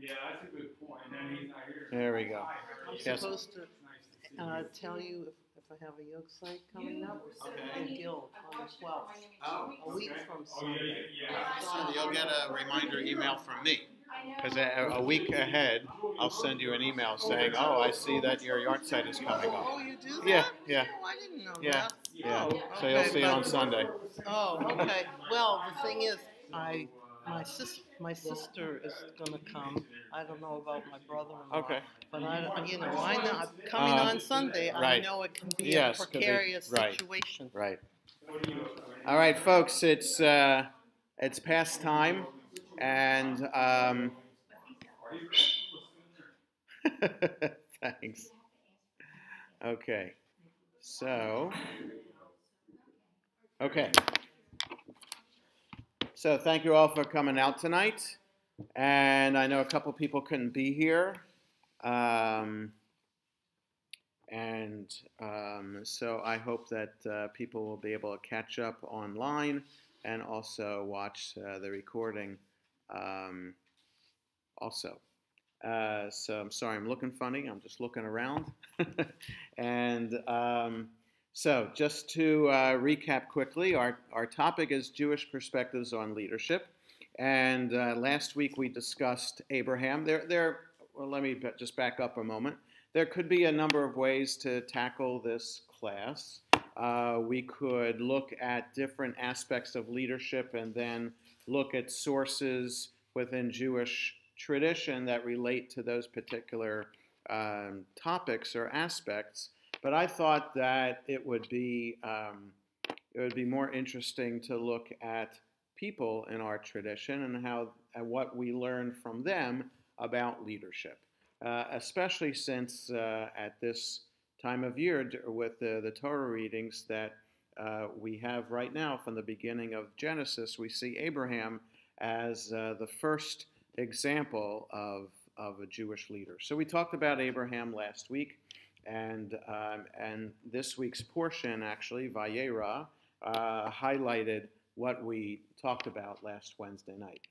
Yeah, that's a good point. And then he's not here. There we go. I'm Yes. supposed to tell you if I have a yoke site coming up. Okay. The Guild on the 12th. Oh, A week from Sunday. So you'll get a reminder email from me. Because a week ahead, I'll send you an email saying, "Oh, I see that your yard site is coming up." Oh, you do that? Yeah, yeah. Oh, I didn't know Yeah, that. yeah. Oh, So you'll okay, see it on Sunday. Oh, okay. Well, the thing is, my sister is gonna come. I don't know about my brother-in-law. Okay. But I know coming on Sunday. I right. know it can be Yes, a could be. precarious Right. situation. Right. All right, folks. It's past time, and thanks. Okay. So. Okay. So thank you all for coming out tonight. And I know a couple people couldn't be here. So I hope that people will be able to catch up online and also watch the recording also. So I'm sorry I'm looking funny. I'm just looking around. And so just to recap quickly, our topic is Jewish perspectives on leadership. And last week we discussed Abraham. Well, let me just back up a moment. There could be a number of ways to tackle this class. We could look at different aspects of leadership and then look at sources within Jewish tradition that relate to those particular topics or aspects. But I thought that it would be more interesting to look at people in our tradition and what we learn from them about leadership, especially since at this time of year with the Torah readings that we have right now from the beginning of Genesis, we see Abraham as the first example of a Jewish leader. So we talked about Abraham last week, and this week's portion, actually, Vayera, highlighted what we talked about last Wednesday night.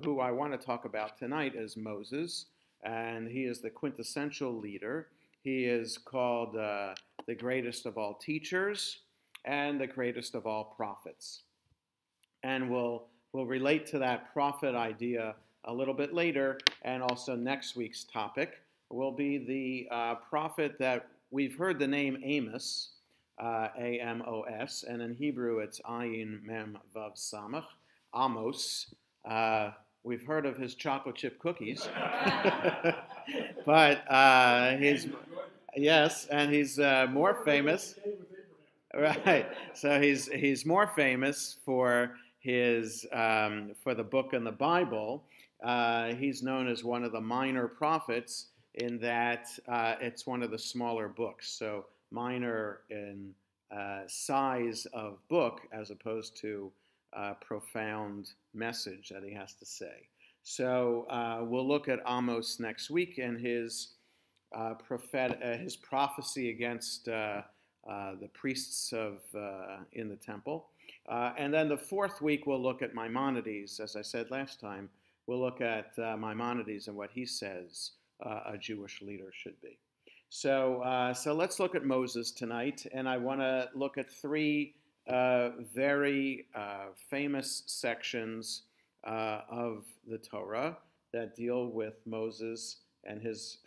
Who I want to talk about tonight is Moses, and he is the quintessential leader. He is called the greatest of all teachers and the greatest of all prophets. And we'll relate to that prophet idea a little bit later, and also next week's topic will be the prophet that we've heard the name Amos, A-M-O-S, and in Hebrew it's Ayin Mem Vav Samach, Amos. We've heard of his chocolate chip cookies, but he's more famous. Right, so he's more famous for the book in the Bible. He's known as one of the minor prophets in that it's one of the smaller books. So minor in size of book as opposed to profound message that he has to say. So we'll look at Amos next week and his prophecy against the priests in the temple. And then the fourth week we'll look at Maimonides. As I said last time, we'll look at Maimonides and what he says a Jewish leader should be. So let's look at Moses tonight, and I want to look at three very famous sections of the Torah that deal with Moses and his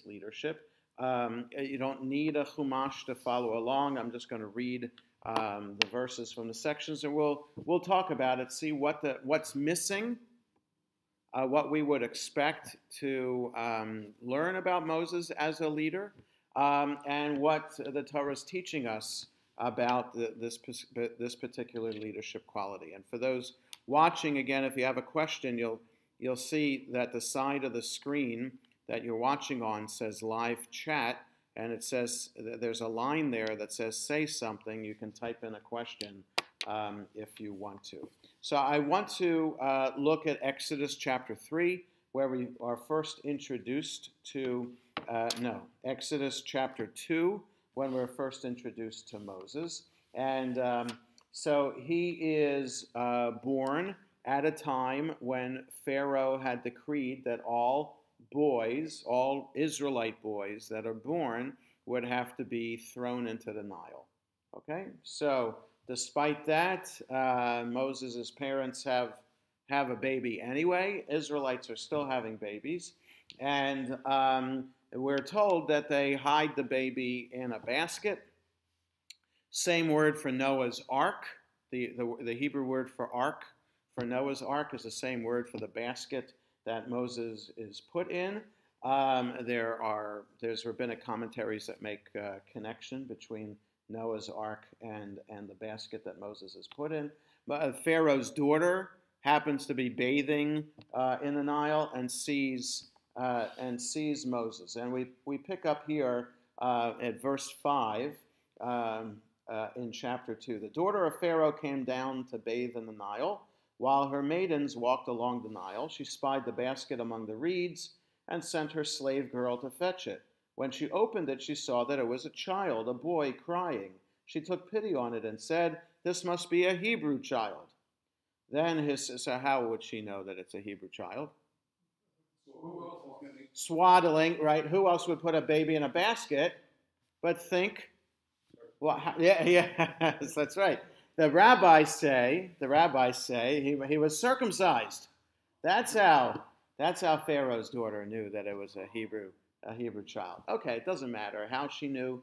leadership. You don't need a chumash to follow along. I'm just going to read the verses from the sections, and we'll talk about it, see what's missing, what we would expect to learn about Moses as a leader, and what the Torah is teaching us about this particular leadership quality. And for those watching, again, if you have a question, you'll see that the side of the screen that you're watching on says live chat, and it says there's a line there that says say something. You can type in a question if you want to. So I want to look at Exodus chapter 3, where we are first introduced to, Exodus chapter 2, when we're first introduced to Moses. And so he is born at a time when Pharaoh had decreed that all boys, all Israelite boys that are born, would have to be thrown into the Nile. Okay, so despite that, Moses' parents have a baby anyway. Israelites are still having babies, and we're told that they hide the baby in a basket. Same word for Noah's ark. The Hebrew word for ark for Noah's ark is the same word for the basket that Moses is put in. There's rabbinic commentaries that make a connection between Noah's ark and the basket that Moses is put in. But Pharaoh's daughter happens to be bathing in the Nile and sees Moses. And we pick up here at verse 5 in chapter 2. The daughter of Pharaoh came down to bathe in the Nile. While her maidens walked along the Nile, she spied the basket among the reeds and sent her slave girl to fetch it. When she opened it, she saw that it was a child, a boy, crying. She took pity on it and said, "This must be a Hebrew child." Then so how would she know that it's a Hebrew child? Swaddling, right? Who else would put a baby in a basket? But think, well, yes, that's right. The rabbis say he was circumcised. That's how Pharaoh's daughter knew that it was a Hebrew child. Okay, it doesn't matter how she knew.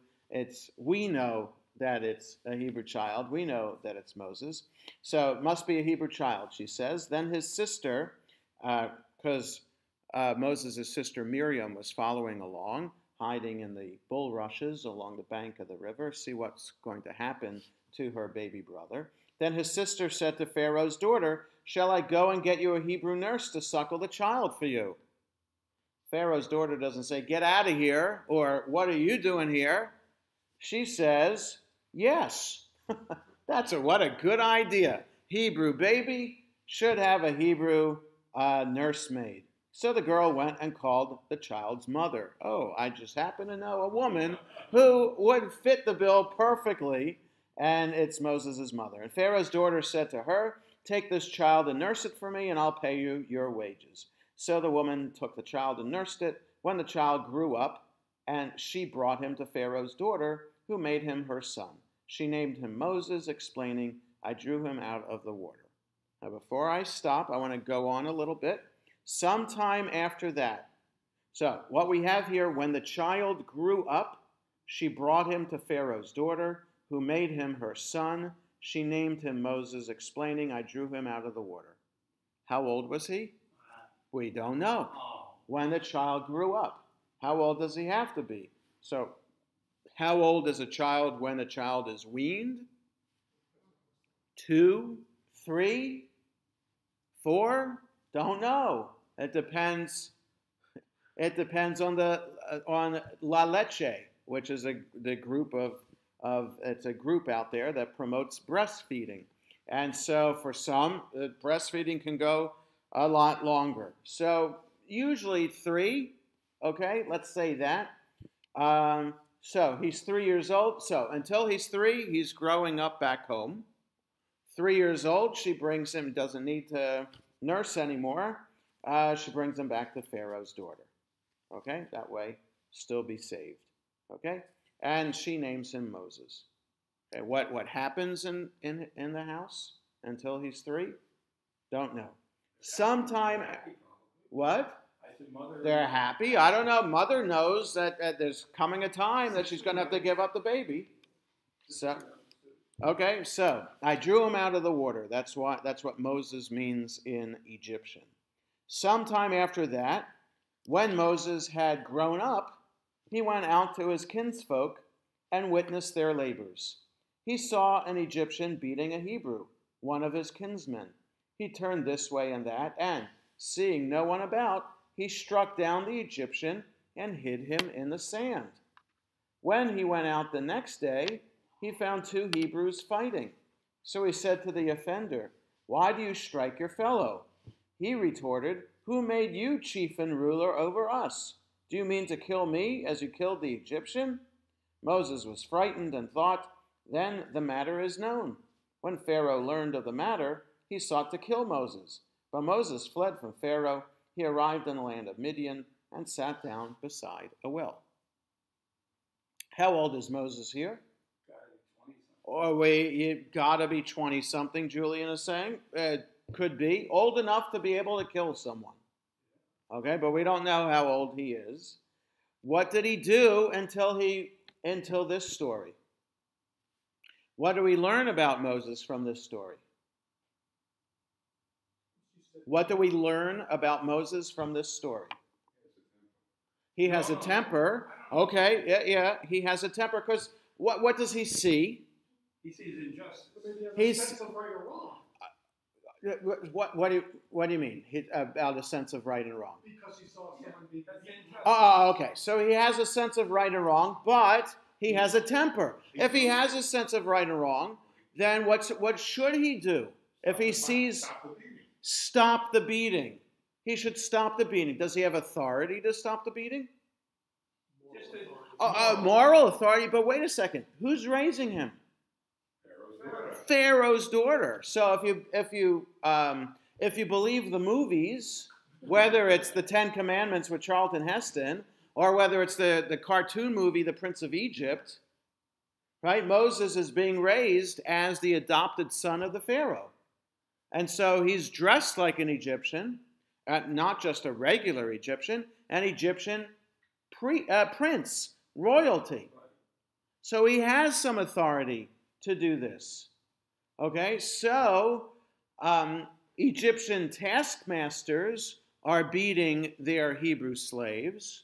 We know that it's a Hebrew child. We know that it's Moses. So it must be a Hebrew child, she says. Then his sister, because Moses' sister Miriam was following along, hiding in the bulrushes along the bank of the river, see what's going to happen to her baby brother. Then his sister said to Pharaoh's daughter, "Shall I go and get you a Hebrew nurse to suckle the child for you?" Pharaoh's daughter doesn't say, "Get out of here," or "What are you doing here?" She says, "Yes." What a good idea. Hebrew baby should have a Hebrew nursemaid. So the girl went and called the child's mother. Oh, I just happen to know a woman who would fit the bill perfectly, and it's Moses' mother. And Pharaoh's daughter said to her, "Take this child and nurse it for me, and I'll pay you your wages." So the woman took the child and nursed it. When the child grew up, and she brought him to Pharaoh's daughter, who made him her son. She named him Moses, explaining, "I drew him out of the water." Now, before I stop, I want to go on a little bit. Sometime after that. So what we have here, when the child grew up, she brought him to Pharaoh's daughter, who made him her son. She named him Moses, explaining, "I drew him out of the water." How old was he? We don't know. When the child grew up. How old does he have to be? So, how old is a child when a child is weaned? 2, 3, 4? Don't know. It depends. It depends on La Leche, which is the group it's a group out there that promotes breastfeeding, and so for some, breastfeeding can go a lot longer. So usually 3. Okay, let's say that. So he's 3 years old. So until he's 3, he's growing up back home. 3 years old, she brings him. Doesn't need to nurse anymore. She brings him back to Pharaoh's daughter. Okay, that way still be saved. Okay, and she names him Moses. Okay, what happens in the house until he's 3? Don't know. Sometime, what? They're happy. I don't know. Mother knows that there's coming a time that she's going to have to give up the baby. So, okay, so I drew him out of the water. That's what Moses means in Egyptian. Sometime after that, when Moses had grown up, he went out to his kinsfolk and witnessed their labors. He saw an Egyptian beating a Hebrew, one of his kinsmen. He turned this way and that, and seeing no one about, he struck down the Egyptian and hid him in the sand. When he went out the next day, he found 2 Hebrews fighting. So he said to the offender, "Why do you strike your fellow?" He retorted, "Who made you chief and ruler over us? Do you mean to kill me as you killed the Egyptian?" Moses was frightened and thought, "Then the matter is known." When Pharaoh learned of the matter, he sought to kill Moses. But Moses fled from Pharaoh. He arrived in the land of Midian and sat down beside a well. How old is Moses here? Or you gotta be 20-something, Julian is saying. Could be. Old enough to be able to kill someone. Okay, but we don't know how old he is. What did he do until this story? What do we learn about Moses from this story? What do we learn about Moses from this story? He has a temper. Okay, yeah, he has a temper because what does he see? He sees injustice. He's sense of right or wrong. what do you mean about a sense of right and wrong? Because he saw someone be. Okay. So he has a sense of right and wrong, but he has a temper. If he has a sense of right and wrong, then what should he do? If he sees stop the beating, he should stop the beating. Does he have authority to stop the beating? Moral authority. But wait a second. Who's raising him? Pharaoh's daughter. So if you believe the movies, whether it's the Ten Commandments with Charlton Heston, or whether it's the cartoon movie The Prince of Egypt, right? Moses is being raised as the adopted son of the Pharaoh. And so he's dressed like an Egyptian, not just a regular Egyptian, an Egyptian prince, royalty. So he has some authority to do this. Okay, so Egyptian taskmasters are beating their Hebrew slaves.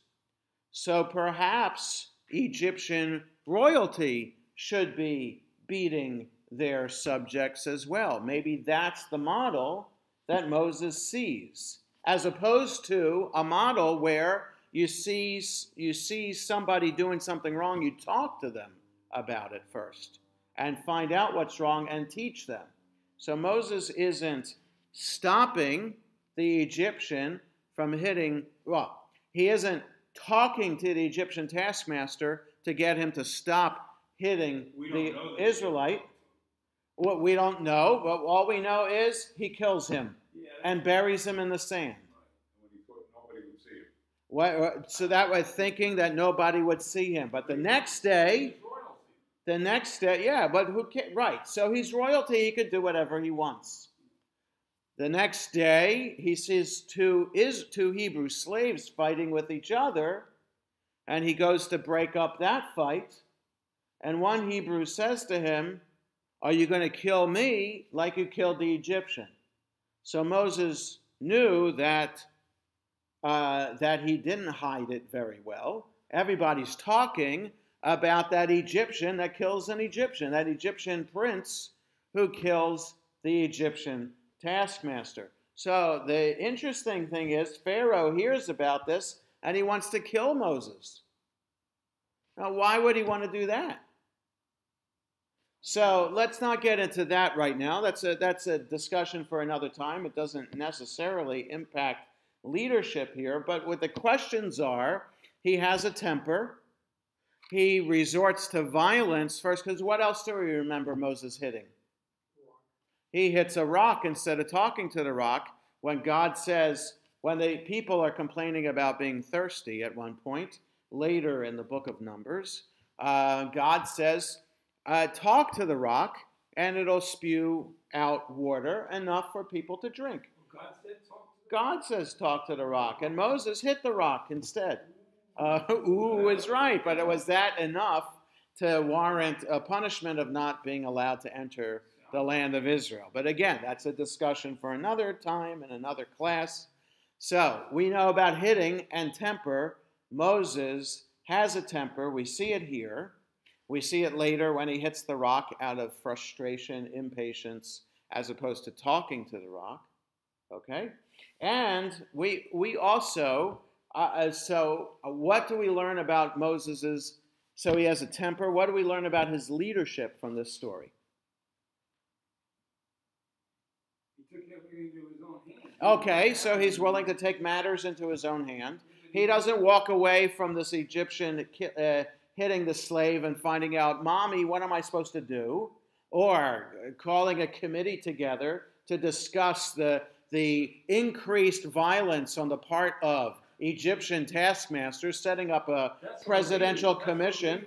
So perhaps Egyptian royalty should be beating their subjects as well. Maybe that's the model that Moses sees, as opposed to a model where you see somebody doing something wrong, you talk to them about it first and find out what's wrong and teach them. So Moses isn't stopping the Egyptian from hitting, he isn't talking to the Egyptian taskmaster to get him to stop hitting the Israelite. What we don't know, but all we know is he kills him and buries him in the sand. Nobody would see him. So that was thinking that nobody would see him. But the next day, yeah, but who can, right. So he's royalty, he could do whatever he wants. The next day, he sees two Hebrew slaves fighting with each other, and he goes to break up that fight. And one Hebrew says to him, "Are you going to kill me like you killed the Egyptian?" So Moses knew that he didn't hide it very well. Everybody's talking about that Egyptian that kills an Egyptian, that Egyptian prince who kills the Egyptian taskmaster. So the interesting thing is Pharaoh hears about this and he wants to kill Moses. Now, why would he want to do that? So let's not get into that right now. That's a discussion for another time. It doesn't necessarily impact leadership here, but what the questions are, he has a temper. He resorts to violence first, because what else do we remember Moses hitting? He hits a rock instead of talking to the rock. When God says, when the people are complaining about being thirsty at one point, later in the book of Numbers, God says, talk to the rock, and it'll spew out water enough for people to drink. God says talk to the rock, and Moses hit the rock instead. Is right, but was that enough to warrant a punishment of not being allowed to enter the land of Israel? But again, that's a discussion for another time and another class. So we know about hitting and temper. Moses has a temper. We see it here. We see it later when he hits the rock out of frustration, impatience, as opposed to talking to the rock. Okay? And we also... So what do we learn about Moses's? So he has a temper. What do we learn about his leadership from this story? He took everything into his own hands. Okay, so he's willing to take matters into his own hand. He doesn't walk away from this Egyptian hitting the slave and finding out, "Mommy, what am I supposed to do?" Or calling a committee together to discuss the increased violence on the part of Egyptian taskmasters setting up a presidential commission.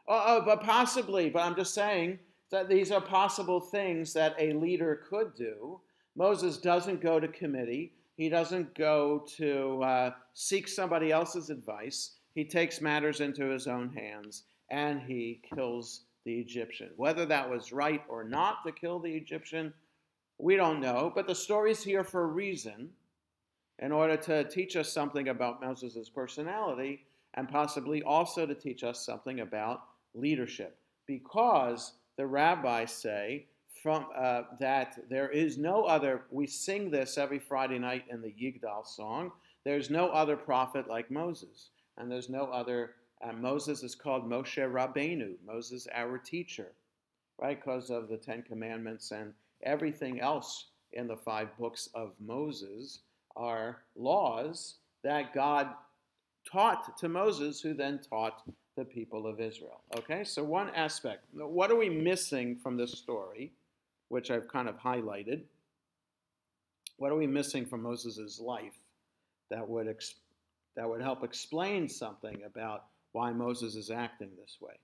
But possibly, but I'm just saying that these are possible things that a leader could do. Moses doesn't go to committee. He doesn't go to seek somebody else's advice. He takes matters into his own hands, and he kills the Egyptian. Whether that was right or not to kill the Egyptian, we don't know. But the story's here for a reason, in order to teach us something about Moses' personality, and possibly also to teach us something about leadership. Because the rabbis say that there is no other, we sing this every Friday night in the Yigdal song, there's no other prophet like Moses. And there's no other, Moses is called Moshe Rabbeinu, Moses our teacher, right? Because of the Ten Commandments and everything else in the 5 books of Moses are laws that God taught to Moses, who then taught the people of Israel. Okay, so one aspect. What are we missing from this story, which I've kind of highlighted? What are we missing from Moses' life that would help explain something about why Moses is acting this way?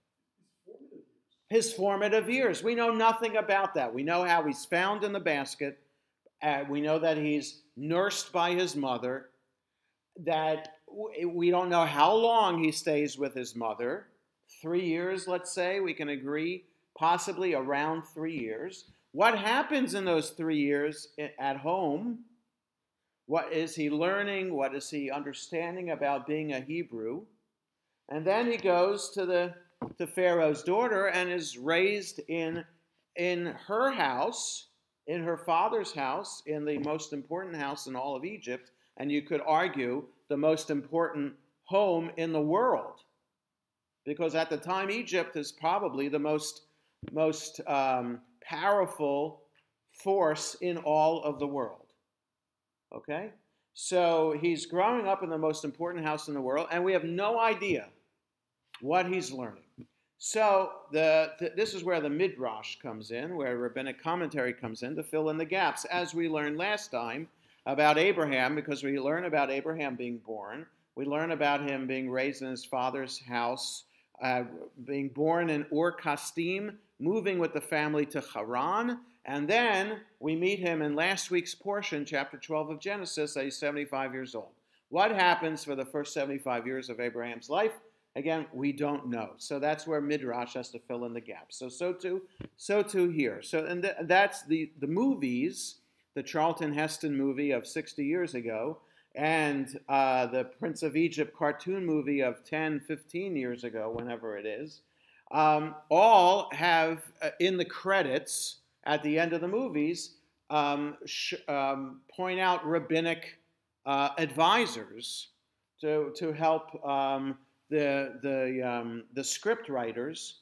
His formative years. We know nothing about that. We know how he's found in the basket. We know that he's nursed by his mother. That we don't know how long he stays with his mother. 3 years, let's say. We can agree, possibly around 3 years. What happens in those 3 years at home? What is he learning? What is he understanding about being a Hebrew? And then he goes to Pharaoh's daughter and is raised in her house, in her father's house, in the most important house in all of Egypt, and you could argue the most important home in the world. Because at the time, Egypt is probably the most powerful force in all of the world. Okay? So he's growing up in the most important house in the world, and we have no idea what he's learning. So this is where the Midrash comes in, where rabbinic commentary comes in to fill in the gaps, as we learned last time about Abraham, because we learn about Abraham being born. We learn about him being raised in his father's house, being born in Ur Kasdim, moving with the family to Haran, and then we meet him in last week's portion, chapter 12 of Genesis, that he's 75 years old. What happens for the first 75 years of Abraham's life? Again, we don't know. So that's where Midrash has to fill in the gaps. So too here. And that's the movies, the Charlton Heston movie of 60 years ago, and the Prince of Egypt cartoon movie of 10, 15 years ago, whenever it is, all have in the credits at the end of the movies point out rabbinic advisors to help the script writers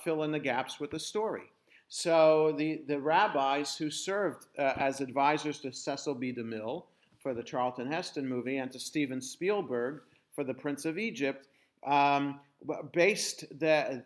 fill in the gaps with the story. So the rabbis who served as advisors to Cecil B. DeMille for the Charlton Heston movie and to Steven Spielberg for the Prince of Egypt based the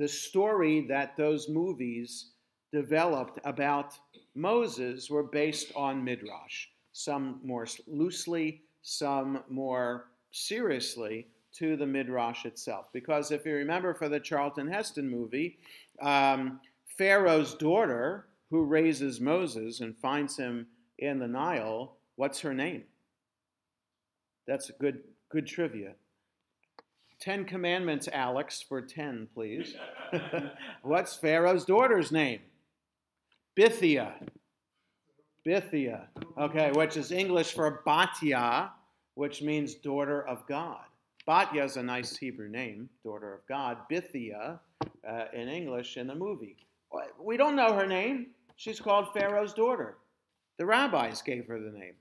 story that those movies developed about Moses were based on Midrash. Some more loosely, some more seriously to the Midrash itself. Because if you remember for the Charlton Heston movie, Pharaoh's daughter, who raises Moses and finds him in the Nile, what's her name? That's good trivia. 10 Commandments, Alex, for 10, please. What's Pharaoh's daughter's name? Bithiah. Bithiah. Okay, which is English for Batya, which means daughter of God. Batya is a nice Hebrew name, daughter of God. Bithiah in English in the movie. We don't know her name. She's called Pharaoh's daughter. The rabbis gave her the name.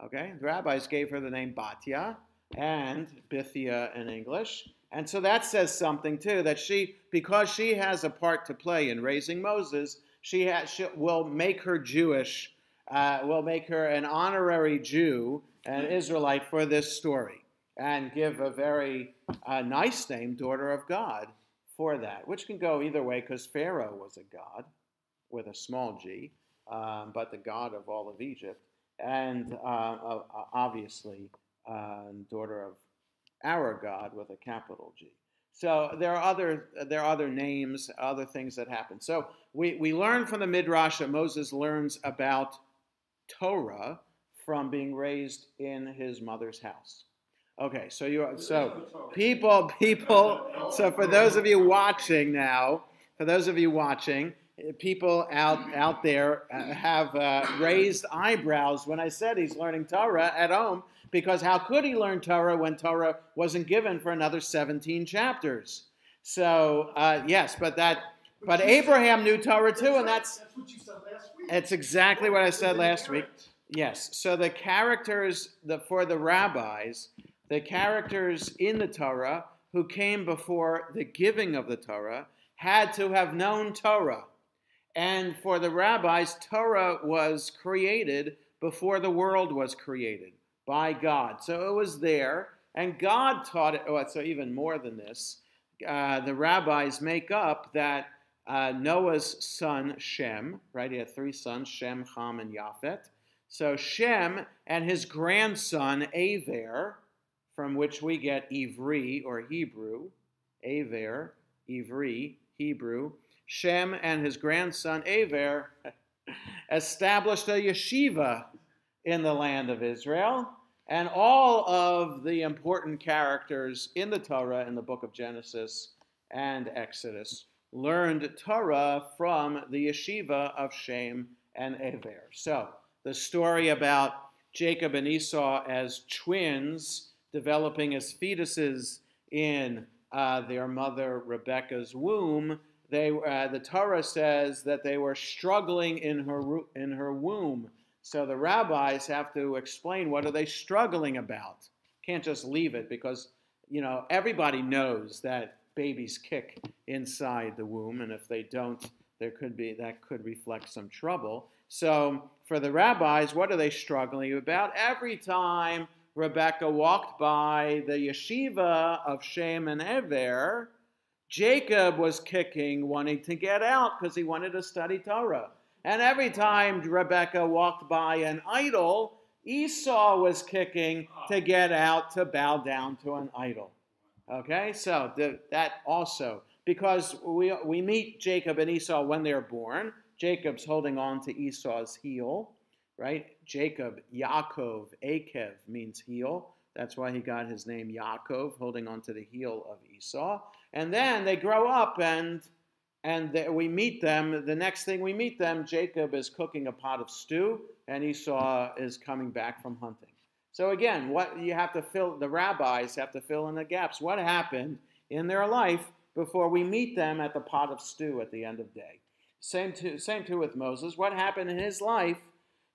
Okay, the rabbis gave her the name Batya and Bithiah in English. And so that says something too, that because she has a part to play in raising Moses, she will make her Jewish, will make her an honorary Jew, an Israelite for this story, and give a very nice name, daughter of God, for that, which can go either way because Pharaoh was a god with a small g, but the God of all of Egypt, and obviously daughter of our God with a capital G. So there are other names, other things that happen. So we learn from the Midrash that Moses learns about Torah from being raised in his mother's house. Okay, so people. So for those of you watching now, people out there have raised eyebrows when I said he's learning Torah at home, because how could he learn Torah when Torah wasn't given for another 17 chapters? So yes, but Abraham knew Torah too, and that's what you said last week. It's exactly what I said last week. Yes. So the characters for the rabbis, the characters in the Torah who came before the giving of the Torah had to have known Torah. And for the rabbis, Torah was created before the world was created by God. So it was there, and God taught it. Oh, so even more than this, the rabbis make up that Noah's son Shem, right? He had 3 sons, Shem, Ham, and Japhet. So Shem and his grandson Aver, from which we get Ivri or Hebrew, Aver, Ivri, Hebrew. Shem and his grandson Aver established a yeshiva in the land of Israel, and all of the important characters in the Torah in the book of Genesis and Exodus learned Torah from the yeshiva of Shem and Aver. So the story about Jacob and Esau as twins developing as fetuses in their mother Rebekah's womb, the Torah says that they were struggling in her womb. So the rabbis have to explain, what are they struggling about? Can't just leave it, because everybody knows that babies kick inside the womb, and if they don't, that could reflect some trouble. So for the rabbis, what are they struggling about? Every time Rebekah walked by the yeshiva of Shem and Aver, Jacob was kicking, wanting to get out because he wanted to study Torah. And every time Rebekah walked by an idol, Esau was kicking to get out, to bow down to an idol. Okay, so that also, because we meet Jacob and Esau when they're born. Jacob's holding on to Esau's heel, right? Jacob, Yaakov, Akev means heel. That's why he got his name Yaakov, holding on to the heel of Esau. And then they grow up, and we meet them. The next thing we meet them, Jacob is cooking a pot of stew, and Esau is coming back from hunting. So again, the rabbis have to fill in the gaps. What happened in their life before we meet them at the pot of stew at the end of day? Same too with Moses. What happened in his life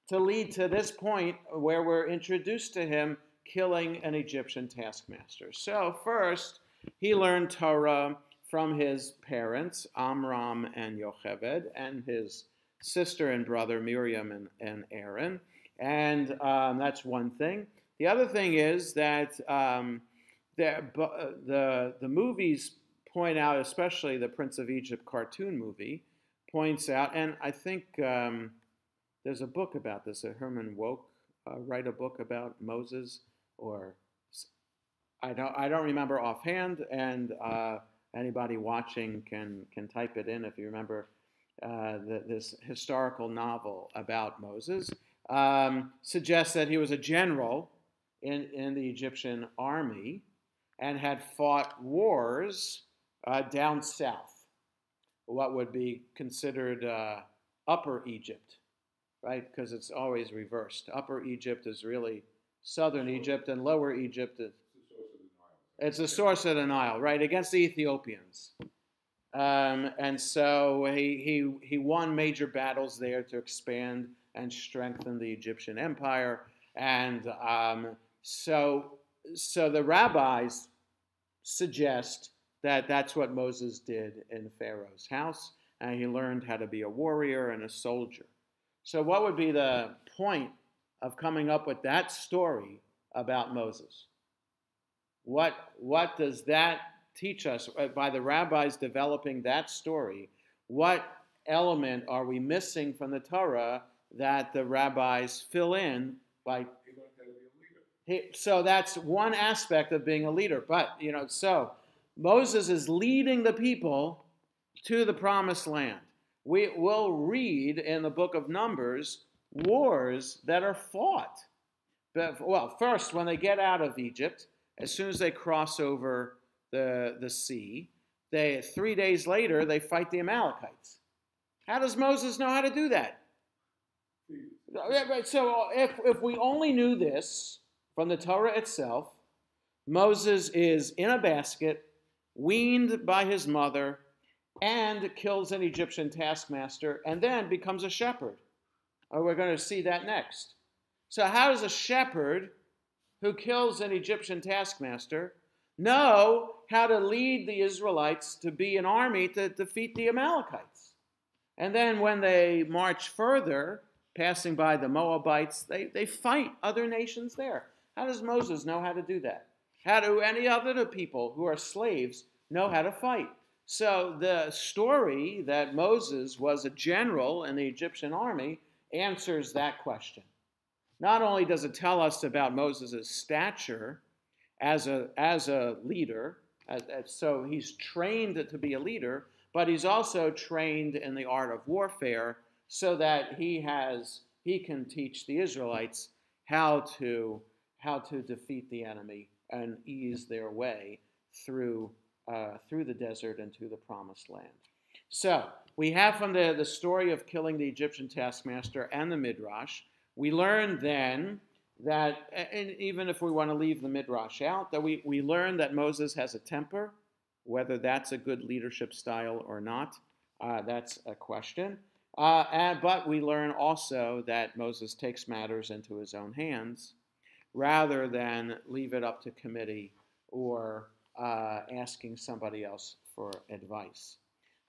to lead to this point where we're introduced to him killing an Egyptian taskmaster? So first, he learned Torah from his parents, Amram and Yocheved, and his sister and brother, Miriam and Aaron. And that's one thing. The other thing is that the movies point out, especially the Prince of Egypt cartoon movie, points out, and I think there's a book about this. Herman Wouk write a book about Moses, or I don't remember offhand, and anybody watching can type it in if you remember this historical novel about Moses. Suggests that he was a general in the Egyptian army and had fought wars down south, what would be considered Upper Egypt, right? Because it's always reversed. Upper Egypt is really southern Egypt, and Lower Egypt it's the source of the Nile, right? Against the Ethiopians. And so he won major battles there to expand and strengthen the Egyptian empire. And so the rabbis suggest that that's what Moses did in Pharaoh's house, and he learned how to be a warrior and a soldier. So what would be the point of coming up with that story about Moses? What does that teach us by the rabbis developing that story? What element are we missing from the Torah that the rabbis fill in by? So that's one aspect of being a leader. But, so Moses is leading the people to the promised land. We will read in the book of Numbers wars that are fought. Well, first, when they get out of Egypt, as soon as they cross over the sea, 3 days later, they fight the Amalekites. How does Moses know how to do that? So if we only knew this from the Torah itself, Moses is in a basket, weaned by his mother, and kills an Egyptian taskmaster, and then becomes a shepherd. We're going to see that next. So how does a shepherd who kills an Egyptian taskmaster know how to lead the Israelites to be an army to defeat the Amalekites? And then when they march further, passing by the Moabites, they fight other nations there. How does Moses know how to do that? How do any other people who are slaves know how to fight? So the story that Moses was a general in the Egyptian army answers that question. Not only does it tell us about Moses' stature as a leader, so he's trained to be a leader, but he's also trained in the art of warfare so that he can teach the Israelites how to defeat the enemy and ease their way through the desert and to the promised land. So we have from the story of killing the Egyptian taskmaster and the Midrash, we learn then that, and even if we want to leave the Midrash out, that we learn that Moses has a temper. Whether that's a good leadership style or not, that's a question. But we learn also that Moses takes matters into his own hands rather than leave it up to committee or asking somebody else for advice.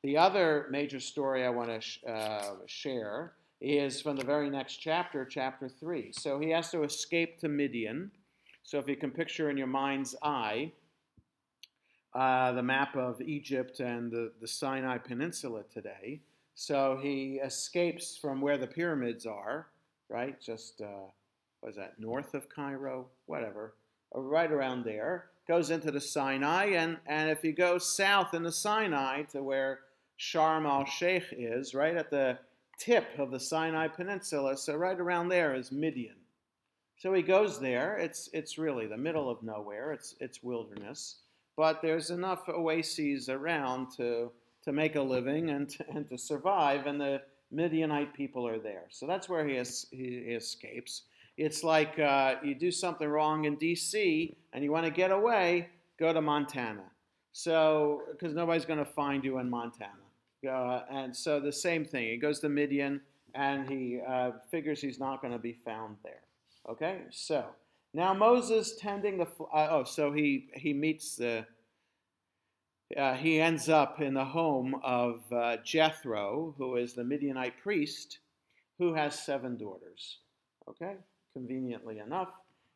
The other major story I want to share is from the very next chapter, chapter 3. So he has to escape to Midian. So if you can picture in your mind's eye the map of Egypt and the Sinai Peninsula today. So he escapes from where the pyramids are, right? Just, what is that, north of Cairo? Whatever. Right around there. Goes into the Sinai, and if you go south in the Sinai to where Sharm el-Sheikh is, right at the tip of the Sinai Peninsula, so right around there is Midian. So he goes there. It's really the middle of nowhere. It's wilderness. But there's enough oases around to make a living and to survive, and the Midianite people are there. So that's where he escapes. It's like you do something wrong in D.C. and you want to get away, go to Montana. So, because nobody's going to find you in Montana. And so the same thing. He goes to Midian and he figures he's not going to be found there. Okay, so now Moses tending the so he meets he ends up in the home of Jethro, who is the Midianite priest, who has 7 daughters. Okay, conveniently enough,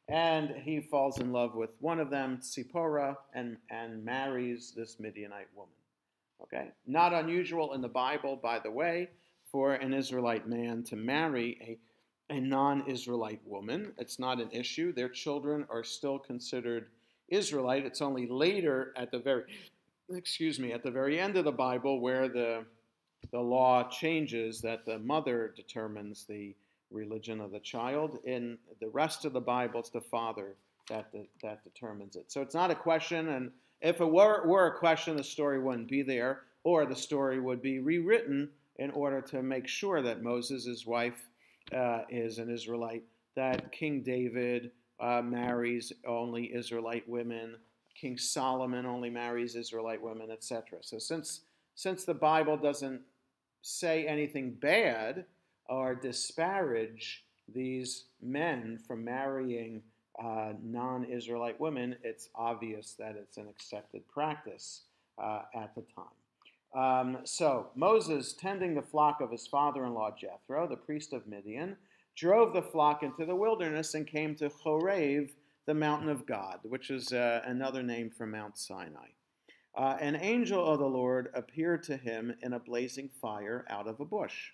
and he falls in love with one of them, Zipporah, and marries this Midianite woman. Okay, not unusual in the Bible, by the way, for an Israelite man to marry a non-Israelite woman. It's not an issue. Their children are still considered Israelite. It's only later at the very end of the Bible where the law changes that the mother determines the religion of the child. In the rest of the Bible, it's the father that determines it. So it's not a question, and if it were a question, the story wouldn't be there, or the story would be rewritten in order to make sure that Moses' wife is an Israelite, that King David marries only Israelite women, King Solomon only marries Israelite women, etc. So since the Bible doesn't say anything bad or disparage these men from marrying non-Israelite women, it's obvious that it's an accepted practice at the time. So Moses, tending the flock of his father-in-law Jethro, the priest of Midian, drove the flock into the wilderness and came to Horeb, the mountain of God, which is another name for Mount Sinai. an angel of the Lord appeared to him in a blazing fire out of a bush,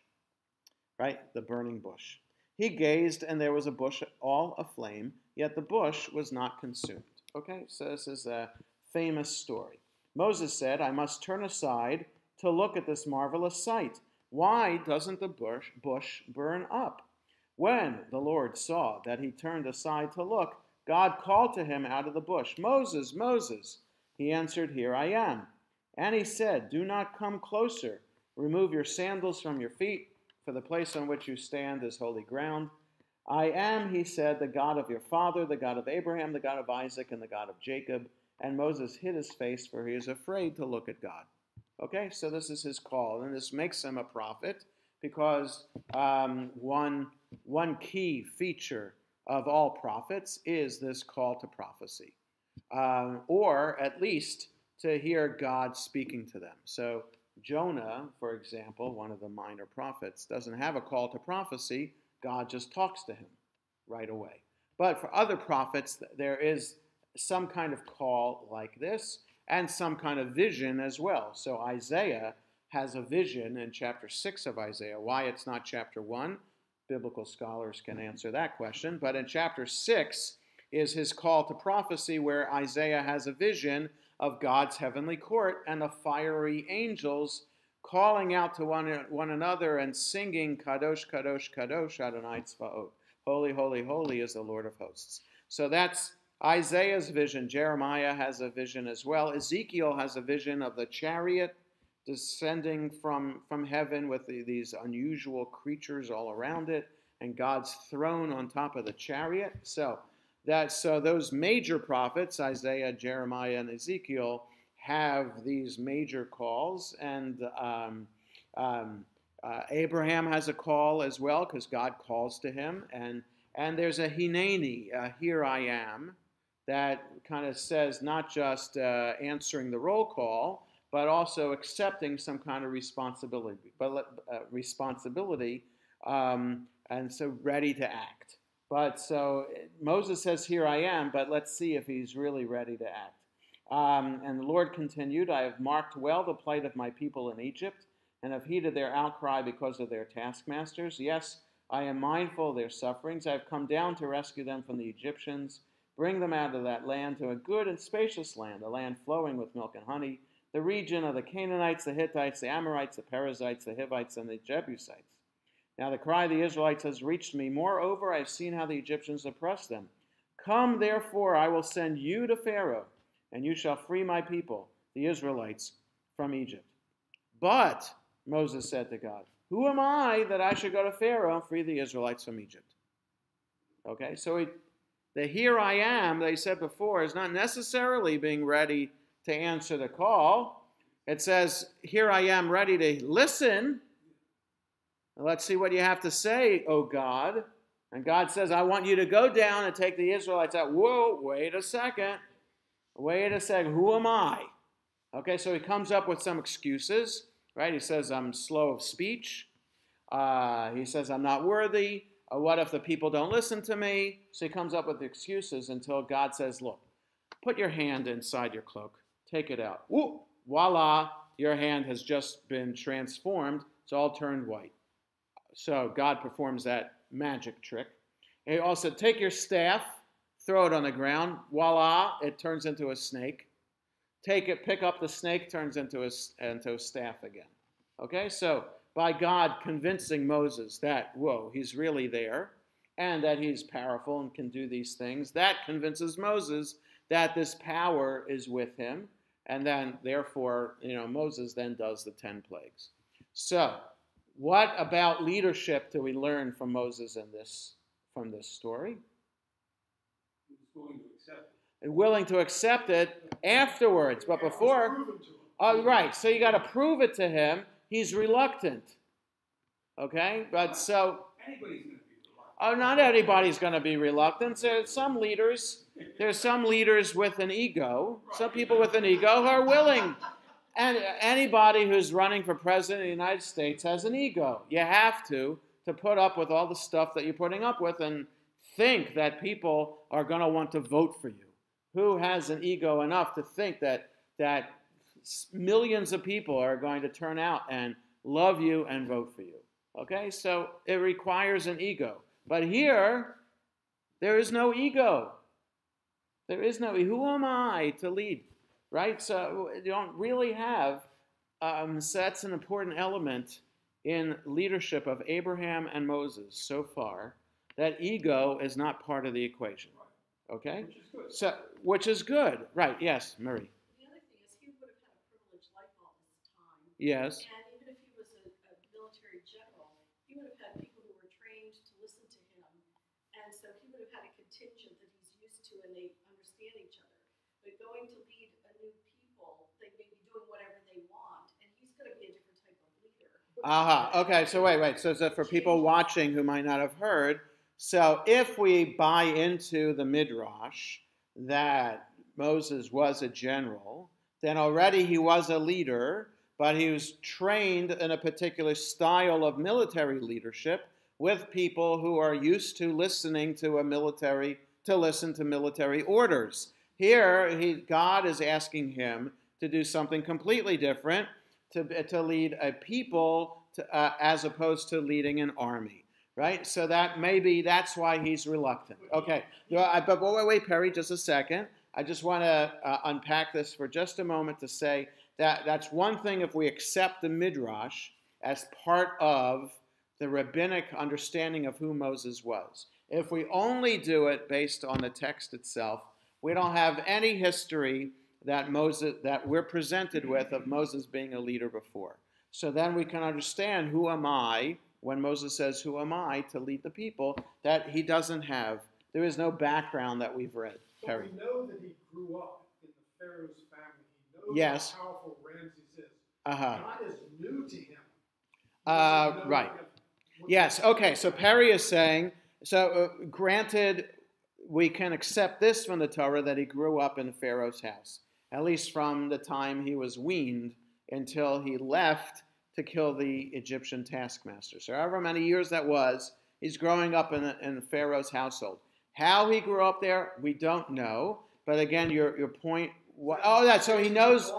right? The burning bush. He gazed, and there was a bush all aflame, yet the bush was not consumed. Okay, so this is a famous story. Moses said, I must turn aside to look at this marvelous sight. Why doesn't the bush burn up? When the Lord saw that he turned aside to look, God called to him out of the bush, Moses, Moses. He answered, Here I am. And he said, Do not come closer. Remove your sandals from your feet, for the place on which you stand is holy ground. I am, he said, the God of your father, the God of Abraham, the God of Isaac, and the God of Jacob. And Moses hid his face, for he is afraid to look at God. Okay, so this is his call, and this makes him a prophet because one key feature of all prophets is this call to prophecy, or at least to hear God speaking to them. So Jonah, for example, one of the minor prophets, doesn't have a call to prophecy. God just talks to him right away. But for other prophets, there is some kind of call like this and some kind of vision as well. So Isaiah has a vision in chapter 6 of Isaiah. Why it's not chapter 1? Biblical scholars can answer that question. But in chapter 6 is his call to prophecy, where Isaiah has a vision of God's heavenly court and of fiery angels calling out to one another and singing, Kadosh, Kadosh, Kadosh, Adonai Tzvaot. Holy, holy, holy is the Lord of hosts. So that's Isaiah's vision. Jeremiah has a vision as well. Ezekiel has a vision of the chariot descending from heaven with these unusual creatures all around it, and God's throne on top of the chariot. So those major prophets, Isaiah, Jeremiah, and Ezekiel, have these major calls, and Abraham has a call as well because God calls to him, and there's a hineni, here I am, that kind of says not just answering the roll call, but also accepting some kind of responsibility, and so ready to act. But so Moses says, Here I am, but let's see if he's really ready to act. And the Lord continued, I have marked well the plight of my people in Egypt, and have heeded their outcry because of their taskmasters. Yes, I am mindful of their sufferings. I have come down to rescue them from the Egyptians, bring them out of that land to a good and spacious land, a land flowing with milk and honey, the region of the Canaanites, the Hittites, the Amorites, the Perizzites, the Hivites, and the Jebusites. Now the cry of the Israelites has reached me. Moreover, I have seen how the Egyptians oppress them. Come, therefore, I will send you to Pharaoh, and you shall free my people, the Israelites, from Egypt. But, Moses said to God, who am I that I should go to Pharaoh and free the Israelites from Egypt? Okay, so the here I am, they said before, is not necessarily being ready to answer the call. It says, here I am ready to listen. Let's see what you have to say, O God. And God says, I want you to go down and take the Israelites out. Whoa, wait a second. Wait a second. Who am I? Okay, so he comes up with some excuses, right? He says, I'm slow of speech. He says, I'm not worthy. What if the people don't listen to me? So he comes up with excuses until God says, look, put your hand inside your cloak. Take it out. Woo, voila, your hand has just been transformed. It's all turned white. So God performs that magic trick. He also, take your staff, throw it on the ground. Voila, it turns into a snake. Take it, pick up the snake, turns into a staff again. Okay, so by God convincing Moses that, whoa, he's really there, and that he's powerful and can do these things, that convinces Moses that this power is with him, and then, therefore, Moses then does the 10 plagues. So, what about leadership do we learn from Moses from this story? He was willing to accept it. And willing to accept it afterwards, but before, oh, right, so you got to prove it to him. He's reluctant. Okay, but so, Anybody's going to be reluctant. oh, not everybody's going to be reluctant. There's some leaders with an ego. Some people with an ego who are willing. And anybody who's running for president of the United States has an ego. You have to put up with all the stuff that you're putting up with and think that people are going to want to vote for you. Who has an ego enough to think that millions of people are going to turn out and love you and vote for you. Okay, so it requires an ego. But here, there is no ego. There is no, who am I to lead? Right? So you don't really have, so that's an important element in leadership of Abraham and Moses so far, that ego is not part of the equation. Okay? Which is good. So, which is good. Right, yes, Marie. The other thing is he would have had a privileged life all this time. Yes. And even if he was a military general, he would have had people who were trained to listen to him. And so he would have had a contingent that he's used to and they understand each other. But going to lead a new people, they may be doing whatever they want. And he's going to be a different type of leader. Aha. Okay, so wait. So for people watching who might not have heard, so if we buy into the Midrash that Moses was a general, then already he was a leader, but he was trained in a particular style of military leadership with people who are used to listening to listen to military orders. Here, God is asking him to do something completely different, to lead a people as opposed to leading an army. Right? So that's why he's reluctant. Okay. But wait, Perry, just a second. I just want to unpack this for just a moment to say that that's one thing if we accept the Midrash as part of the rabbinic understanding of who Moses was. If we only do it based on the text itself, we don't have any history that we're presented with of Moses being a leader before. So then we can understand who am I when Moses says, who am I to lead the people, that he doesn't have. There is no background that we've read. But Perry. we know that he grew up in the Pharaoh's family. He knows Yes. how powerful Ramses is. Uh-huh. God is new to him. He doesn't know Right. what- Yes, okay, so Perry is saying, so granted, we can accept this from the Torah that he grew up in Pharaoh's house, at least from the time he was weaned until he left to kill the Egyptian taskmaster. So however many years that was, he's growing up in Pharaoh's household. How he grew up there, we don't know. But again, your point. So he knows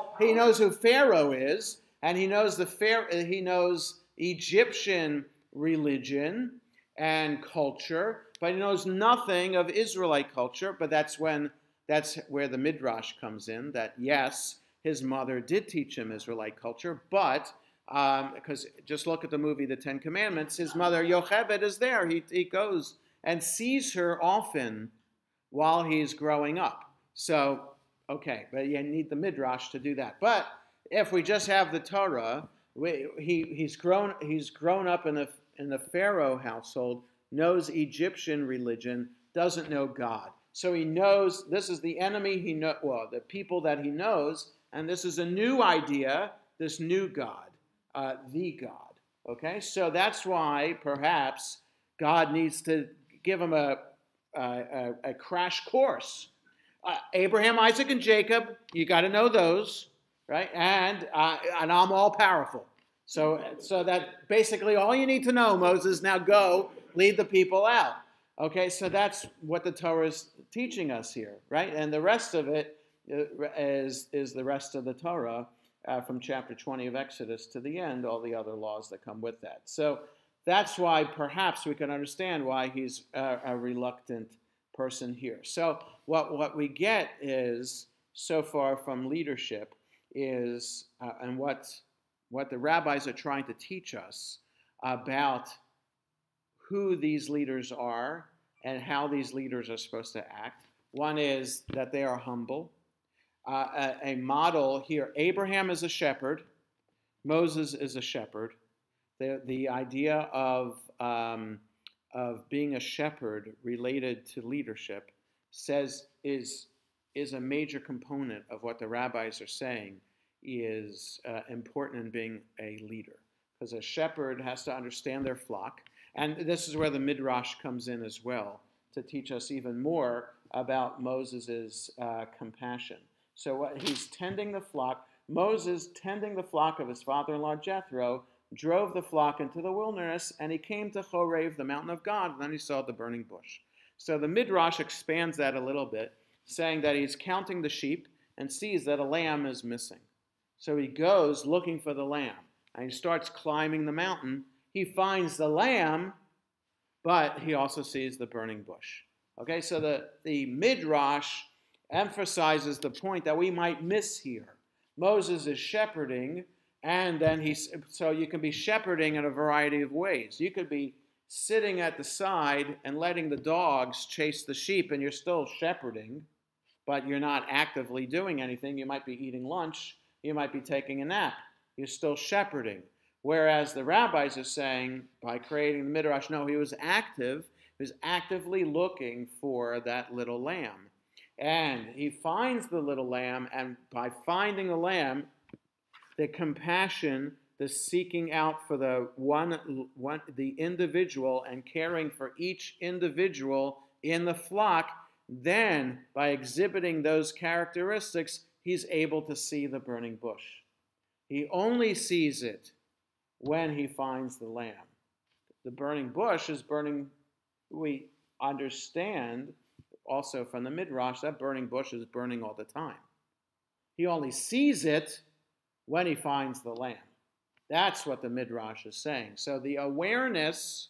who Pharaoh is, and he knows he knows Egyptian religion and culture, but he knows nothing of Israelite culture. But that's where the Midrash comes in. That yes, his mother did teach him Israelite culture, but because just look at the movie The Ten Commandments, his mother Yocheved is there. He goes and sees her often while he's growing up. So, okay, but you need the Midrash to do that. But if we just have the Torah, he's grown up in the Pharaoh household, knows Egyptian religion, doesn't know God. So he knows this is the enemy the people that he knows, and this is a new idea, this new God. The God. Okay, so that's why perhaps God needs to give him a crash course. Abraham, Isaac, and Jacob, you got to know those, right? And I'm all powerful. So that basically all you need to know, Moses. Now go lead the people out. Okay, so that's what the Torah is teaching us here, right? And the rest of it is the rest of the Torah. From chapter 20 of Exodus to the end, all the other laws that come with that. So that's why perhaps we can understand why he's a reluctant person here. So what we get is, so far from leadership, is, and what the rabbis are trying to teach us about who these leaders are and how these leaders are supposed to act. One is that they are humble. A model here. Abraham is a shepherd. Moses is a shepherd. The idea of being a shepherd related to leadership is a major component of what the rabbis are saying is important in being a leader. Because a shepherd has to understand their flock. And this is where the Midrash comes in as well, to teach us even more about Moses' compassion. So he's tending the flock. Moses, tending the flock of his father-in-law Jethro, drove the flock into the wilderness, and he came to Horeb, the mountain of God, and then he saw the burning bush. So the Midrash expands that a little bit, saying that he's counting the sheep and sees that a lamb is missing. So he goes looking for the lamb, and he starts climbing the mountain. He finds the lamb, but he also sees the burning bush. Okay, so the Midrash emphasizes the point that we might miss here. Moses is shepherding, and then so you can be shepherding in a variety of ways. You could be sitting at the side and letting the dogs chase the sheep, and you're still shepherding, but you're not actively doing anything. You might be eating lunch. You might be taking a nap. You're still shepherding. Whereas the rabbis are saying, by creating the Midrash, no, he was active. He was actively looking for that little lamb. And he finds the little lamb, and by finding the lamb, the compassion, the seeking out for the individual and caring for each individual in the flock, then by exhibiting those characteristics, he's able to see the burning bush. He only sees it when he finds the lamb. The burning bush is burning. We understand also from the Midrash that burning bush is burning all the time. He only sees it when he finds the lamb. That's what the Midrash is saying. So the awareness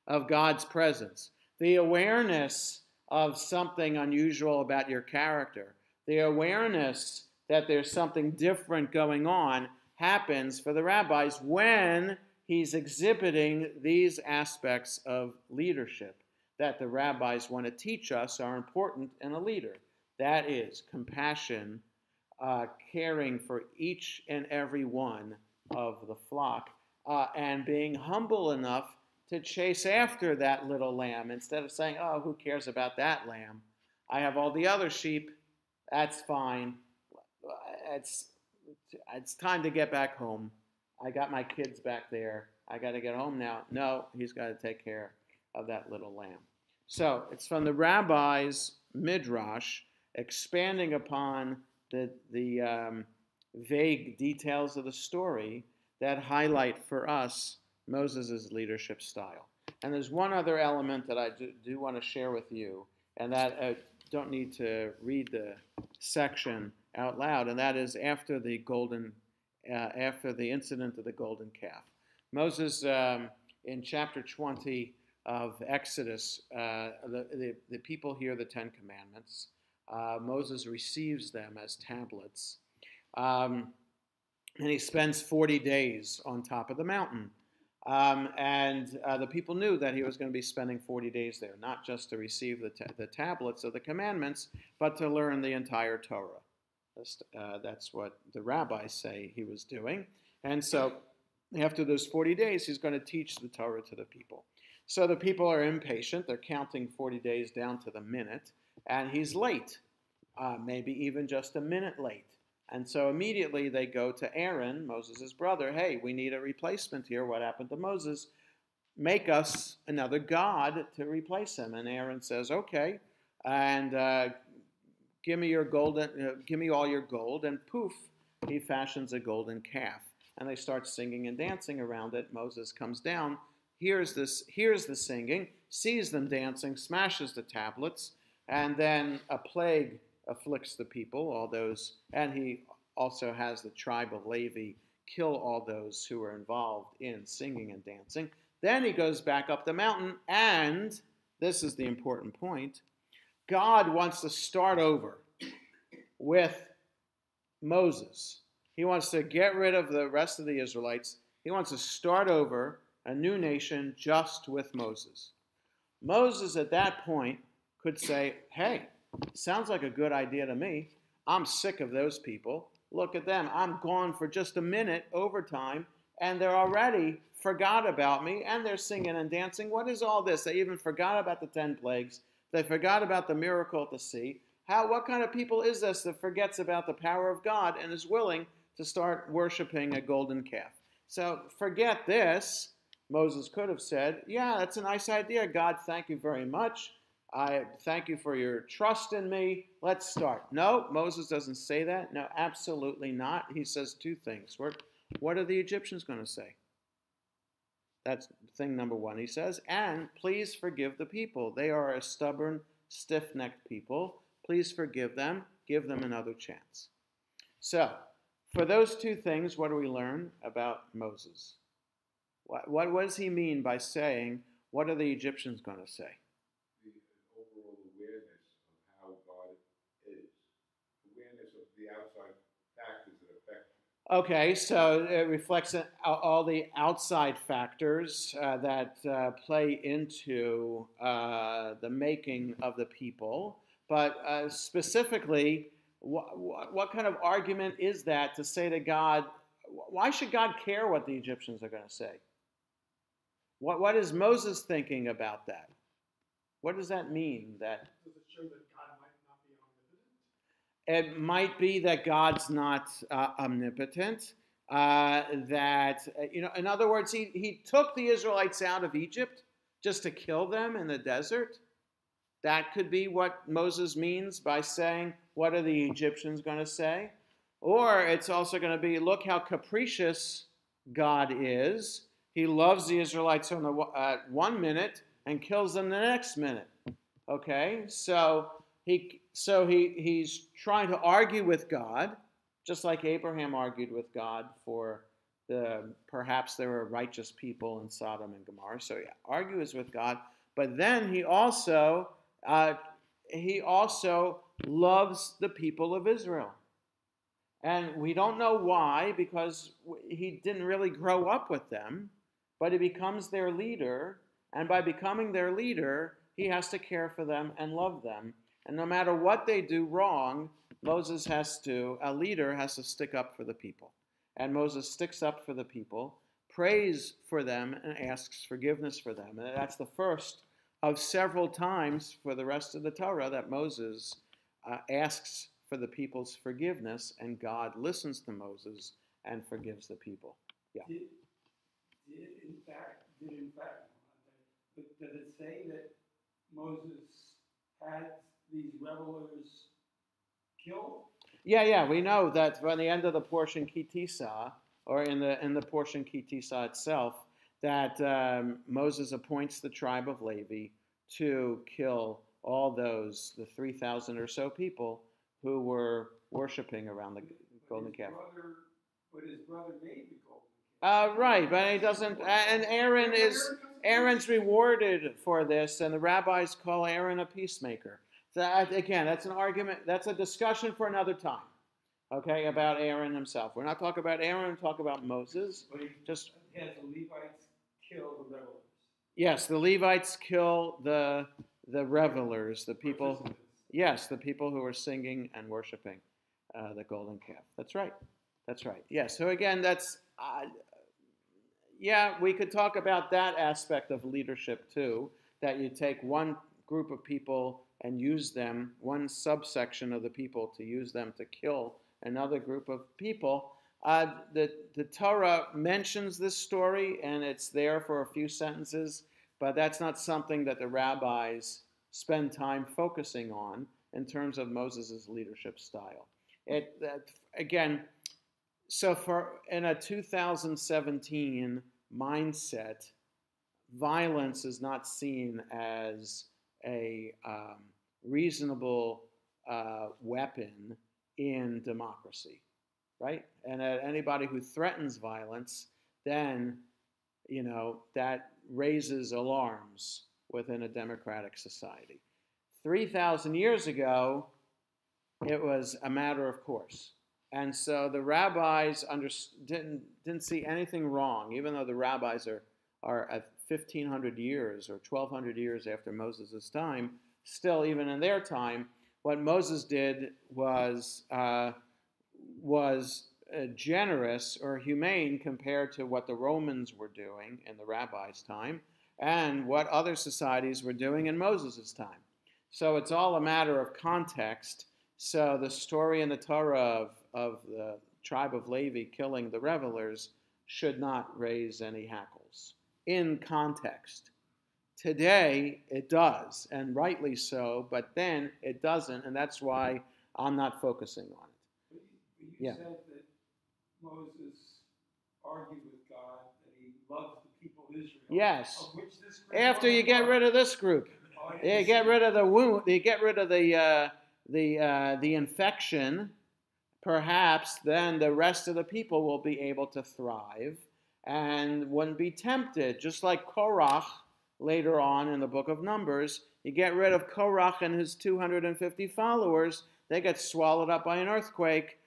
of God's presence, the awareness of something unusual about your character, the awareness that there's something different going on happens for the rabbis when he's exhibiting these aspects of leadership that the rabbis want to teach us are important in a leader. That is compassion, caring for each and every one of the flock, and being humble enough to chase after that little lamb instead of saying, oh, who cares about that lamb? I have all the other sheep. That's fine. It's time to get back home. I got my kids back there. I got to get home now. No, he's got to take care of that little lamb. So it's from the rabbis' Midrash, expanding upon the vague details of the story that highlight for us Moses' leadership style. And there's one other element that I do want to share with you, and that I don't need to read the section out loud, and that is after the incident of the golden calf. Moses, in chapter 20 of Exodus, the people hear the Ten Commandments. Moses receives them as tablets. And he spends 40 days on top of the mountain. And the people knew that he was going to be spending 40 days there, not just to receive the tablets of the commandments, but to learn the entire Torah. That's what the rabbis say he was doing. And so after those 40 days, he's going to teach the Torah to the people. So the people are impatient. They're counting 40 days down to the minute, and he's late, maybe even just a minute late. And so immediately they go to Aaron, Moses' brother. Hey, we need a replacement here. What happened to Moses? Make us another god to replace him. And Aaron says, okay, and give me all your gold. And poof, he fashions a golden calf. And they start singing and dancing around it. Moses comes down, hears the singing, sees them dancing, smashes the tablets, and then a plague afflicts the people, all those, and he also has the tribe of Levi kill all those who were involved in singing and dancing. Then he goes back up the mountain, and this is the important point. God wants to start over with Moses. He wants to get rid of the rest of the Israelites. He wants to start over a new nation just with Moses. Moses at that point could say, hey, sounds like a good idea to me. I'm sick of those people. Look at them. I'm gone for just a minute overtime, and they're already forgot about me, and they're singing and dancing. What is all this? They even forgot about the 10 plagues. They forgot about the miracle at the sea. What kind of people is this that forgets about the power of God and is willing to start worshiping a golden calf? So forget this. Moses could have said, yeah, that's a nice idea. God, thank you very much. I thank you for your trust in me. Let's start. No, Moses doesn't say that. No, absolutely not. He says two things. What are the Egyptians going to say? That's thing number one. He says, and please forgive the people. They are a stubborn, stiff-necked people. Please forgive them. Give them another chance. So, for those two things, what do we learn about Moses? What does he mean by saying, what are the Egyptians going to say? The overall awareness of how God is, awareness of the outside factors that affect him. Okay, so it reflects all the outside factors that play into the making of the people. But specifically, what kind of argument is that to say to God, why should God care what the Egyptians are going to say? What is Moses thinking about that? What does that mean? That Does it show that God might not be omnipotent? it might be that God's not omnipotent. In other words, he took the Israelites out of Egypt just to kill them in the desert. That could be what Moses means by saying, what are the Egyptians going to say? Or it's also going to be, look how capricious God is. He loves the Israelites on the 1 minute and kills them the next minute. Okay, so he's trying to argue with God, just like Abraham argued with God for perhaps there were righteous people in Sodom and Gomorrah. So he argues with God, but then he also loves the people of Israel. And we don't know why, because he didn't really grow up with them, but he becomes their leader, and by becoming their leader, he has to care for them and love them. And no matter what they do wrong, a leader has to stick up for the people. And Moses sticks up for the people, prays for them, and asks forgiveness for them. And that's the first of several times for the rest of the Torah that Moses asks for the people's forgiveness, and God listens to Moses and forgives the people. Yeah. Did in fact, but does it say that Moses had these revelers killed? Yeah, we know that by the end of the portion Kitisa, or in the portion Kitisa itself, that Moses appoints the tribe of Levi to kill all those, the 3,000 or so people who were worshiping around the golden calf. But his brother made the golden calf. Right, but he doesn't, and Aaron's rewarded for this, and the rabbis call Aaron a peacemaker. So again, that's an argument, that's a discussion for another time, okay, about Aaron himself. We're not talking about Aaron, we're talking about Moses. But Just the Levites kill the revelers. yes, the Levites kill the revelers, the people. Yes, the people who are singing and worshiping the golden calf. That's right. That's right. Yeah. So again, that's we could talk about that aspect of leadership too. That you take one group of people and use them, one subsection of the people, to use them to kill another group of people. The Torah mentions this story, and it's there for a few sentences, but that's not something that the rabbis spend time focusing on in terms of Moses' leadership style. So in a 2017 mindset, violence is not seen as a reasonable weapon in democracy, right? And anybody who threatens violence, then, that raises alarms within a democratic society. 3,000 years ago, it was a matter of course. And so the rabbis didn't see anything wrong, even though the rabbis are at 1,500 years or 1,200 years after Moses' time. Still, even in their time, what Moses did was generous or humane compared to what the Romans were doing in the rabbis' time and what other societies were doing in Moses' time. So it's all a matter of context. So the story in the Torah of the tribe of Levi killing the revelers should not raise any hackles in context. Today it does, and rightly so, but then it doesn't, and that's why I'm not focusing on it. But you said that Moses argued with God that he loves the people of Israel. Yes. Of which this group After you get rid of this group, you get rid of the wound, you get rid of the infection, perhaps then the rest of the people will be able to thrive and wouldn't be tempted. Just like Korach later on in the book of Numbers, you get rid of Korach and his 250 followers, they get swallowed up by an earthquake.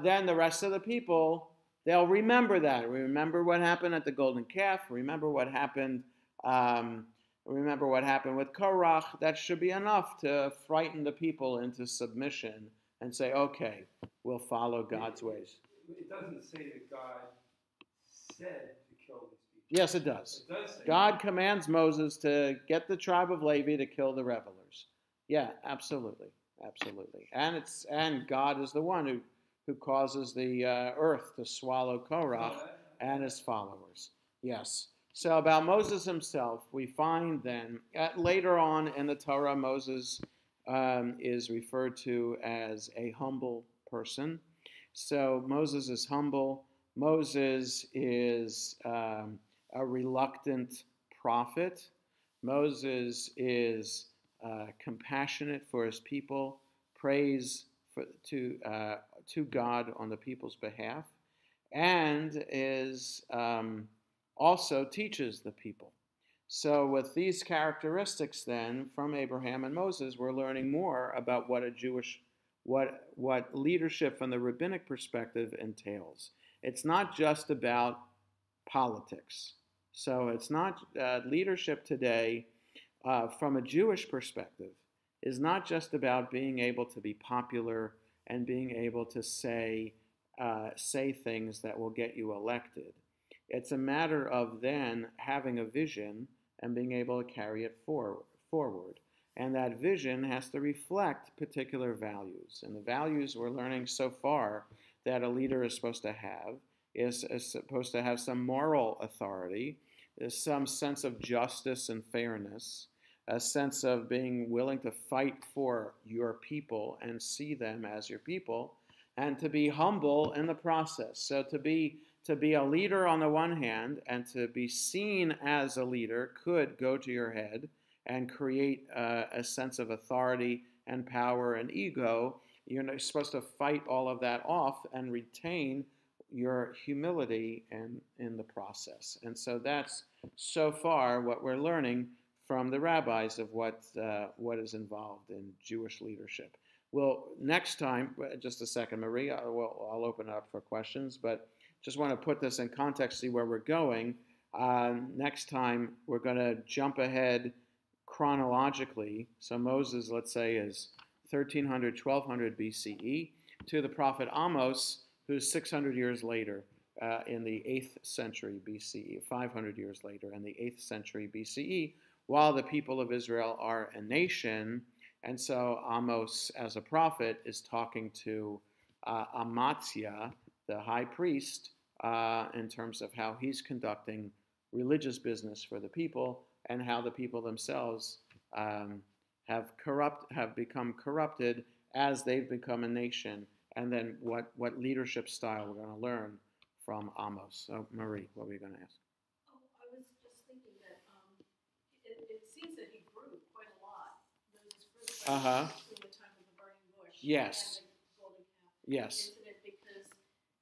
Then the rest of the people, they'll remember that. Remember what happened at the golden calf. Remember what happened. Remember what happened with Korach. That should be enough to frighten the people into submission and say, okay, we'll follow God's ways. It doesn't say that God said to kill these people. Yes, it does. It does say God commands Moses to get the tribe of Levi to kill the revelers. Yeah, absolutely, absolutely. And God is the one who causes the earth to swallow Korach and his followers. Yes. So about Moses himself, we find then, later on in the Torah, Moses is referred to as a humble person. So Moses is humble. Moses is a reluctant prophet. Moses is compassionate for his people, prays to God on the people's behalf, and is also teaches the people. So with these characteristics then from Abraham and Moses, we're learning more about what what leadership from the rabbinic perspective entails. It's not just about politics. So it's not leadership today from a Jewish perspective is not just about being able to be popular and being able to say things that will get you elected. It's a matter of then having a vision and being able to carry it forward. And that vision has to reflect particular values. And the values we're learning so far that a leader is supposed to have is supposed to have some moral authority, is some sense of justice and fairness, a sense of being willing to fight for your people and see them as your people, and to be humble in the process. So to be a leader on the one hand and to be seen as a leader could go to your head and create a sense of authority and power and ego. You're supposed to fight all of that off and retain your humility in the process. And so that's so far what we're learning from the rabbis of what is involved in Jewish leadership. Well, next time, just a second, Marie, I'll open it up for questions, but just want to put this in context, see where we're going. Next time, we're going to jump ahead chronologically. So Moses, let's say, is 1300, 1200 BCE to the prophet Amos, who's 600 years later in the 8th century BCE, 500 years later in the 8th century BCE, while the people of Israel are a nation. And so Amos, as a prophet, is talking to Amaziah, the high priest, in terms of how he's conducting religious business for the people and how the people themselves have become corrupted as they've become a nation, and then what leadership style we're going to learn from Amos. So, Marie, what were you going to ask? Oh, I was just thinking that it seems that he grew quite a lot. Moses grew quite a lot between the time of the burning bush Yes. and the golden calf Yes. incident, because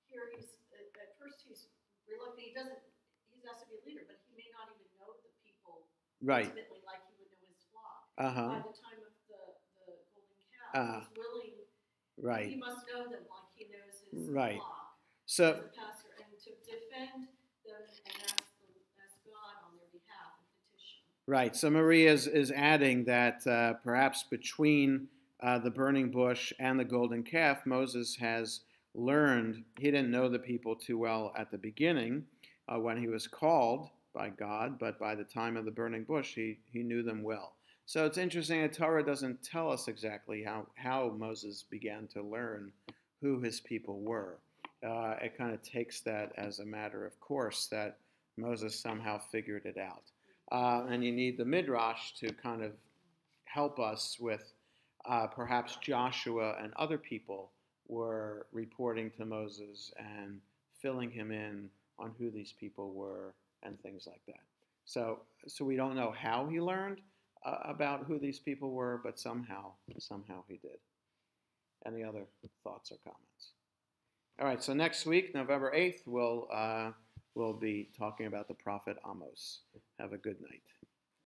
here at first he's reluctant. He's asked to be a leader, but he may not even know the people Right. intimately like he would know his flock. Uh-huh. By the time of the golden calf, he's willing. Right. He must know them like he knows his Right. flock So, as a pastor, and to defend them and ask God on their behalf and petition. right. So Marie is adding that perhaps between the burning bush and the golden calf, Moses has learned. He didn't know the people too well at the beginning when he was called by God, but by the time of the burning bush, he knew them well. So it's interesting that Torah doesn't tell us exactly how Moses began to learn who his people were. It kind of takes that as a matter of course that Moses somehow figured it out. And you need the Midrash to kind of help us with perhaps Joshua and other people were reporting to Moses and filling him in on who these people were and things like that. So we don't know how he learned about who these people were, but somehow he did. Any other thoughts or comments? All right, so next week, November 8th, we'll be talking about the prophet Amos. Have a good night.